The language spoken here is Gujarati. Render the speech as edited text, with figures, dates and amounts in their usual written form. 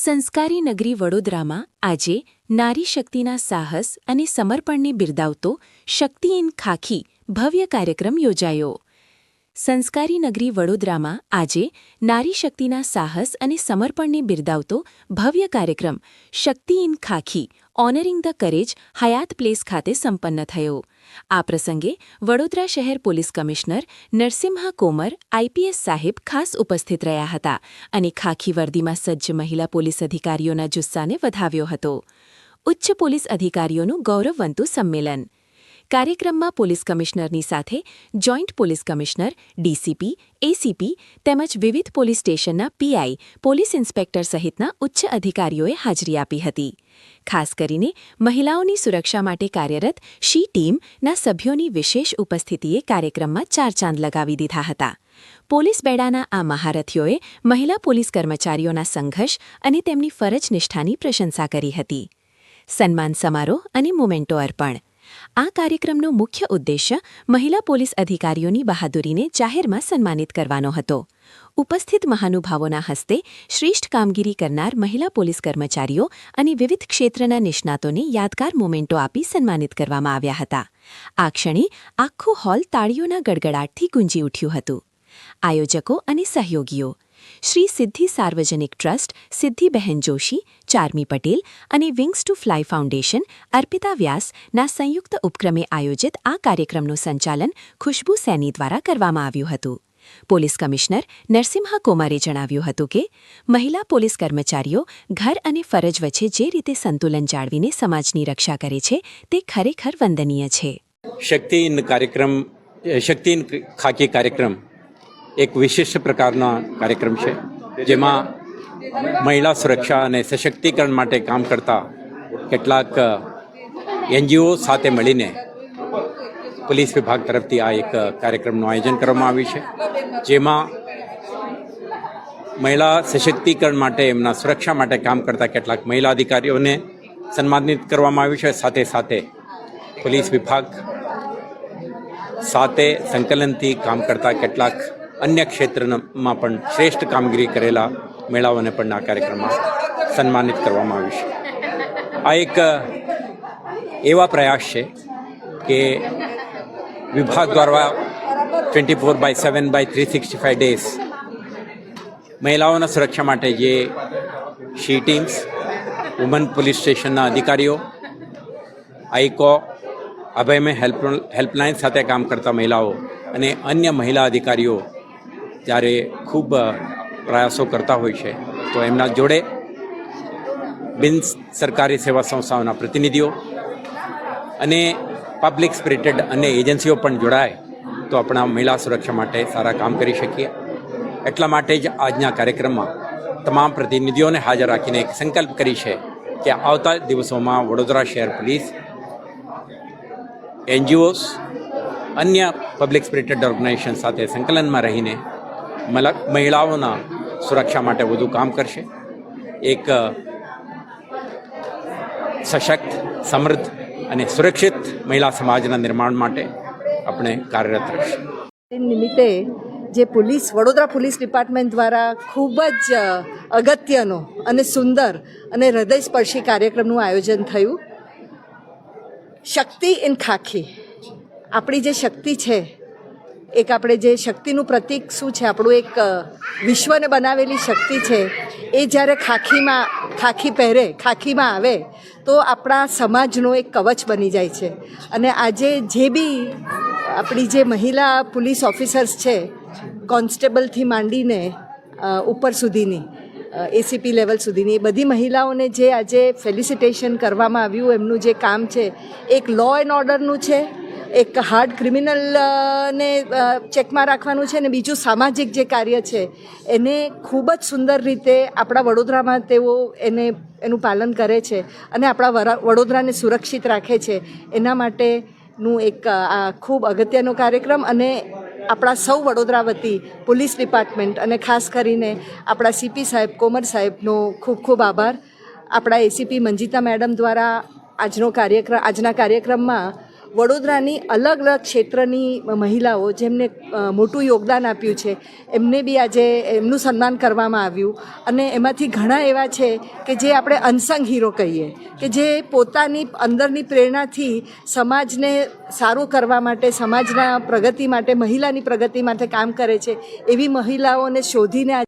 સંસ્કારી નગરી વડોદરામાં આજે નારી શક્તિના સાહસ અને સમર્પણને બિરદાવતો શક્તિ ઇન ખાખી ભવ્ય કાર્યક્રમ યોજાયો. સંસ્કારી નગરી વડોદરામાં આજે નારી શક્તિના સાહસ અને સમર્પણને બિરદાવતો ભવ્ય કાર્યક્રમ Shakti in khaki honouring the courage Hyatt Place ખાતે સંપન્ન થયો. આ પ્રસંગે વડોદરા શહેર police commissioner Narasimha Komar IPS સાહેબ ખાસ ઉપસ્થિત રહ્યા હતા અને ખાખી વર્દીમાં સજ્જ મહિલા પોલીસ અધિકારીઓના જુસ્સાને વધાવ્યો હતો. ઉચ્ચ પોલીસ અધિકારીઓનું ગૌરવવંતું સંમેલન. કાર્યક્રમમાં પોલીસ કમિશનરની સાથે joint police commissioner, DCP, ACP તેમજ વિવિધ પોલીસ સ્ટેશનના પીઆઈ, પોલીસ ઇન્સ્પેક્ટર સહિતના ઉચ્ચ અધિકારીઓએ હાજરી આપી હતી. ખાસ કરીને મહિલાઓની સુરક્ષા માટે કાર્યરત શી ટીમના સભ્યોની વિશેષ ઉપસ્થિતિએ કાર્યક્રમમાં ચાર ચાંદ લગાવી દીધા હતા. પોલીસ બેડાના આ મહારથીઓએ મહિલા પોલીસ કર્મચારીઓના સંઘર્ષ અને તેમની ફરજ નિષ્ઠાની પ્રશંસા કરી હતી. સન્માન સમારોહ અને મોમેન્ટો અર્પણ. આ કાર્યક્રમનો મુખ્ય ઉદ્દેશ્ય મહિલા પોલીસ અધિકારીઓની બહાદુરીને જાહેરમાં સન્માનિત કરવાનો હતો. ઉપસ્થિત મહાનુભાવોના હસ્તે શ્રેષ્ઠ કામગીરી કરનાર મહિલા પોલીસ કર્મચારીઓ અને વિવિધ ક્ષેત્રના નિષ્ણાતોને યાદગાર મોમેન્ટો આપી સન્માનિત કરવામાં આવ્યા હતા. આ ક્ષણે આખું હોલ તાળીઓના ગડગડાટથી ગુંજી ઉઠ્યું હતું. આયોજકો અને સહયોગીઓ શ્રી સિદ્ધિ સાર્વજનિક ટ્રસ્ટ, સિદ્ધિબહેન જોશી, ચાર્મી પટેલ અને wings two fly foundation, Arpita વ્યાસના સંયુક્ત ઉપક્રમે આયોજિત આ કાર્યક્રમનું સંચાલન ખુશ્બુ સૈની દ્વારા કરવામાં આવ્યું હતું. પોલીસ કમિશનર નરસિમ્હા કોમરે જણાવ્યું હતું કે મહિલા પોલીસ કર્મચારીઓ ઘર અને ફરજ વચ્ચે જે રીતે સંતુલન જાળવીને સમાજની રક્ષા કરે છે તે ખરેખર વંદનીય છે. શક્તિ ઇન ખાકી કાર્યક્રમ એક વિશિષ્ટ પ્રકારનો કાર્યક્રમ છે, જેમાં મહિલા સુરક્ષા અને સશક્તિકરણ માટે કામ કરતા કેટલાક એનજીઓ સાથે મળીને પોલીસ વિભાગ તરફથી આ એક કાર્યક્રમનું આયોજન કરવામાં આવ્યું છે, જેમાં મહિલા સશક્તિકરણ માટે, એમના સુરક્ષા માટે કામ કરતા કેટલાક મહિલા અધિકારીઓને સન્માનિત કરવામાં આવ્યું છે. સાથે સાથે પોલીસ વિભાગ સાથે સંકલનથી કામ કરતા કેટલાક અન્ય ક્ષેત્રમાં પણ શ્રેષ્ઠ કામગીરી કરેલા મહિલાઓને પણ આ કાર્યક્રમમાં સન્માનિત કરવામાં આવ્યું છે. આ એક એવા પ્રયાસ છે કે વિભાગ દ્વારા 24/7/365 ડેઝ મહિલાઓના સુરક્ષા માટે જે શી ટીમ્સ, વુમન પોલીસ સ્ટેશનના અધિકારીઓ, આઈકો, અભયમે હેલ્પલાઇન સાથે કામ કરતા મહિલાઓ અને અન્ય મહિલા અધિકારીઓ જ્યારે ખૂબ પ્રયાસો કરતા હોય છે, તો એમના જોડે બિન સરકારી સેવા સંસ્થાઓના પ્રતિનિધિઓ અને પબ્લિક સ્પિરિટેડ અને એજન્સીઓ પણ જોડાય તો આપણા મહિલા સુરક્ષા માટે સારા કામ કરી શકીએ. એટલા માટે જ આજના કાર્યક્રમમાં તમામ પ્રતિનિધિઓને હાજર રાખીને એક સંકલ્પ કરી છે કે આવતા દિવસોમાં વડોદરા શહેર પોલીસ, એનજીઓસ, અન્ય પબ્લિક સ્પિરિટેડ ઓર્ગેનાઇઝેશન સાથે સંકલનમાં રહીને મહિલાઓના સુરક્ષા માટે વધુ કામ કરશે. એક સશક્ત, સમૃદ્ધ અને સુરક્ષિત મહિલા સમાજના નિર્માણ માટે આપણે કાર્યરત રહીશું. નિમિત્તે જે વડોદરા પોલીસ ડિપાર્ટમેન્ટ દ્વારા ખૂબ જ અગત્યનો અને સુંદર અને હૃદયસ્પર્શી કાર્યક્રમનું આયોજન થયું. શક્તિ ઇન ખાખી. આપણી જે શક્તિ છે, એક આપણે જે શક્તિનું પ્રતીક શું છે, આપણું એક વિશ્વને બનાવેલી શક્તિ છે, એ જ્યારે ખાખી પહેરે, ખાખીમાં આવે તો આપણા સમાજનો એક કવચ બની જાય છે. અને આજે જે બી આપણી જે મહિલા પોલીસ ઓફિસર્સ છે, કોન્સ્ટેબલથી માંડીને ઉપર સુધીની, એસીપી લેવલ સુધીની, એ બધી મહિલાઓને જે આજે ફેલિસિટેશન કરવામાં આવ્યું, એમનું જે કામ છે એક લો એન્ડ ઓર્ડરનું છે, એક હાર્ડ ક્રિમિનલને ચેકમાં રાખવાનું છે, અને બીજું સામાજિક જે કાર્ય છે એને ખૂબ જ સુંદર રીતે આપણા વડોદરામાં તેઓ એનું પાલન કરે છે અને આપણા વડોદરાને સુરક્ષિત રાખે છે. એના માટેનું એક આ ખૂબ અગત્યનો કાર્યક્રમ, અને આપણા સૌ વડોદરા વતી પોલીસ ડિપાર્ટમેન્ટ અને ખાસ કરીને આપણા સીપી સાહેબ, કોમર સાહેબનો ખૂબ ખૂબ આભાર. આપણા એસીપી મંજિતા મેડમ દ્વારા આજના કાર્યક્રમમાં વડોદરાની અલગ અલગ ક્ષેત્રની મહિલાઓ જેમને મોટું યોગદાન આપ્યું છે એમને બી આજે એમનું સન્માન કરવામાં આવ્યું. અને એમાંથી ઘણા એવા છે કે જે આપણે અનસંગ હીરો કહીએ, કે જે પોતાની અંદરની પ્રેરણાથી સમાજને સારું કરવા માટે, સમાજના પ્રગતિ માટે, મહિલાની પ્રગતિ માટે કામ કરે છે. એવી મહિલાઓને શોધીને